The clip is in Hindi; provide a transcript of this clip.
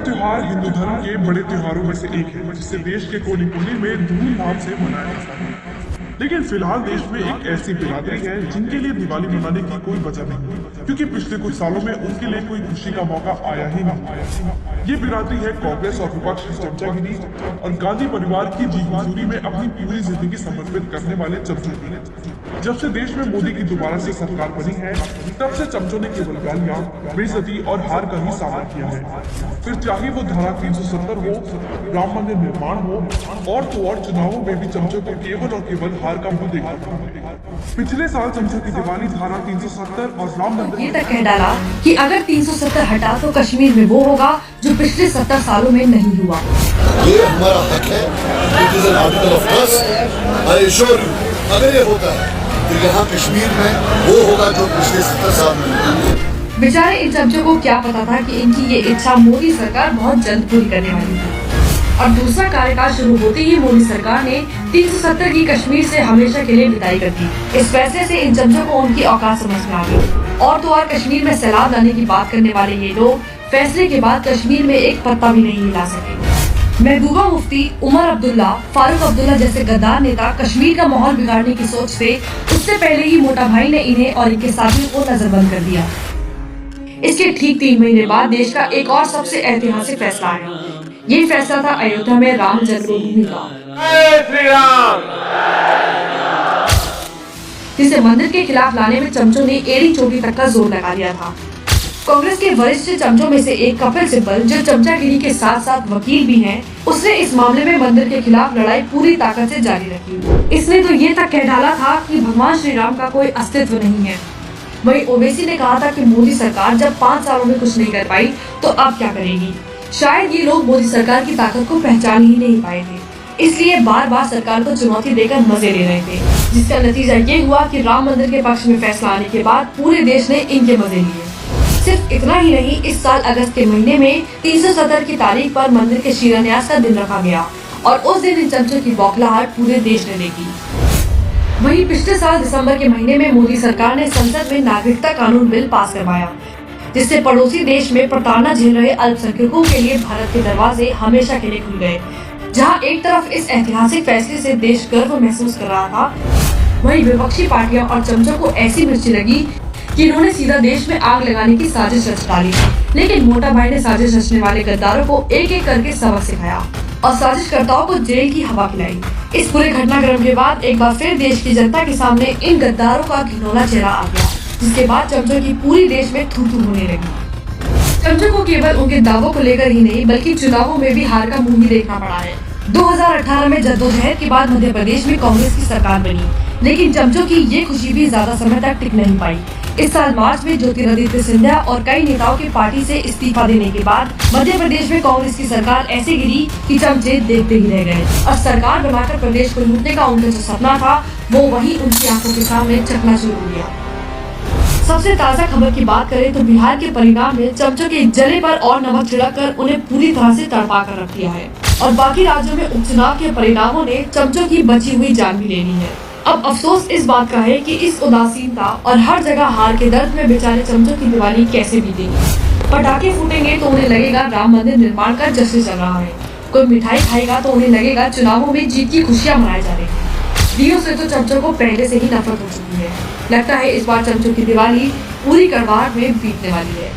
त्योहार हिंदू धर्म के बड़े त्योहारों में से एक है जिसे देश के कोने कोने में धूमधाम से मनाया जाता है। लेकिन फिलहाल देश में एक ऐसी बिरादरी है जिनके लिए दिवाली मनाने की कोई वजह नहीं, क्योंकि पिछले कुछ सालों में उनके लिए कोई खुशी का मौका आया ही नहीं। ये बिरादरी है कांग्रेस और विपक्ष की चमचागिरी और गांधी परिवार की जी हुजूरी में अपनी पूरी जिंदगी समर्पित करने वाले चमचों की। जब से देश में मोदी की दोबारा से सरकार बनी है, तब से चमचों ने केवल गालियां, बेइज्जती और हार का ही सामना किया है। फिर चाहे वो धारा 370 हो, राम मंदिर निर्माण हो और तो और चुनावों में भी चमचों को केवल और केवल हार का मुंह देखना पड़ा। पिछले साल चमचों की दिवाली धारा 370 और राम मंदिर ये तक कह डाला कि अगर 370 हटा तो कश्मीर में वो होगा जो पिछले 70 सालों में नहीं हुआ। ये हमारा हक है, it is an article of trust. I assure you, अगर ये होता है तो यहाँ कश्मीर में वो होगा जो पिछले 70 साल में नहीं। बेचारे इन चमचों को क्या पता था कि इनकी ये इच्छा मोदी सरकार बहुत जल्द पूरी करने वाली थी। और दूसरा कार्यकाल शुरू होते ही मोदी सरकार ने 370 की कश्मीर से हमेशा के लिए विदाई कर दी। इस फैसले से इन चमचों को उनकी औकात समझ में आ गई। और तो और कश्मीर में सैलाब लाने की बात करने वाले ये लोग फैसले के बाद कश्मीर में एक पत्ता भी नहीं हिला सके। महबूबा मुफ्ती, उमर अब्दुल्ला, फारूक अब्दुल्ला जैसे गद्दार नेता कश्मीर का माहौल बिगाड़ने की सोच से उससे पहले ही मोटा भाई ने इन्हें और इनके साथियों को नजरबंद कर दिया। इसके ठीक 3 महीने बाद देश का एक और सबसे ऐतिहासिक फैसला आया। ये फैसला था अयोध्या में राम जन्मभूमि का, जिसे मंदिर के खिलाफ लाने में चमचों ने एड़ी चोटी तक का जोर लगा लिया था। कांग्रेस के वरिष्ठ चमचों में से एक कपिल सिब्बल, जो चमचागिरी के साथ साथ वकील भी हैं, उसने इस मामले में मंदिर के खिलाफ लड़ाई पूरी ताकत से जारी रखी। इसने तो ये तक कह डाला था कि भगवान श्री राम का कोई अस्तित्व नहीं है। वहीं ओवैसी ने कहा था कि मोदी सरकार जब 5 सालों में कुछ नहीं कर पाई तो अब क्या करेगी। शायद ये लोग मोदी सरकार की ताकत को पहचान ही नहीं पाए थे, इसलिए बार बार सरकार को चुनौती देकर मजे ले रहे थे, जिसका नतीजा ये हुआ कि राम मंदिर के पक्ष में फैसला आने के बाद पूरे देश ने इनके मजे लिए। सिर्फ इतना ही नहीं, इस साल अगस्त के महीने में 370 की तारीख पर मंदिर के शिलान्यास का दिन रखा गया और उस दिन इन चमचों की बौखलाहट पूरे देश ने देखी। वहीं पिछले साल दिसंबर के महीने में मोदी सरकार ने संसद में नागरिकता कानून बिल पास करवाया, जिससे पड़ोसी देश में प्रताड़ना झेल रहे अल्पसंख्यकों के लिए भारत के दरवाजे हमेशा के लिए खुल गए। जहां एक तरफ इस ऐतिहासिक फैसले से देश गर्व महसूस कर रहा था, वहीं विपक्षी पार्टियां और चमचों को ऐसी मिर्ची लगी कि इन्होंने सीधा देश में आग लगाने की साजिश रच डाली। लेकिन मोटा भाई ने साजिश रचने वाले गद्दारों को एक एक करके सबक सिखाया और साजिशकर्ताओं को जेल की हवा खिलाई। इस पूरे घटनाक्रम के बाद एक बार फिर देश की जनता के सामने इन गद्दारों का घिनौना चेहरा आ गया, जिसके बाद चमचों की पूरी देश में थू-थू होने लगी। चमचों को केवल उनके दावों को लेकर ही नहीं बल्कि चुनावों में भी हार का मुंह ही देखना पड़ा है। 2018 में जद्दोजहद के बाद मध्य प्रदेश में कांग्रेस की सरकार बनी, लेकिन चमचों की ये खुशी भी ज्यादा समय तक टिक नहीं पाई। इस साल मार्च में ज्योतिरादित्य सिंधिया और कई नेताओं की पार्टी से इस्तीफा देने के बाद मध्य प्रदेश में कांग्रेस की सरकार ऐसे गिरी कि चमचे देखते ही रह गए और सरकार बनाकर प्रदेश को लूटने का उनका जो सपना था वो वहीं उनकी आंखों के सामने चकनाचूर हो गया। सबसे ताज़ा खबर की बात करें तो बिहार के परिणाम में चमचों के जले पर और नमक छिड़ककर उन्हें पूरी तरह से तड़पा कर रख दिया है और बाकी राज्यों में उपचुनाव के परिणामों ने चमचों की बची हुई जान भी ले ली है। अब अफसोस इस बात का है कि इस उदासीनता और हर जगह हार के दर्द में बेचारे चमचों की दिवाली कैसे बीतेगी। पटाखे फूटेंगे तो उन्हें लगेगा राम मंदिर निर्माण का जश्न चल रहा है, कोई मिठाई खाएगा तो उन्हें लगेगा चुनावों में जीत की खुशियां मनाई जा रही है। दियों से तो चमचों को पहले से ही नफरत हो चुकी है। लगता है इस बार चमचों की दिवाली पूरी कड़वाहट में बीतने वाली है।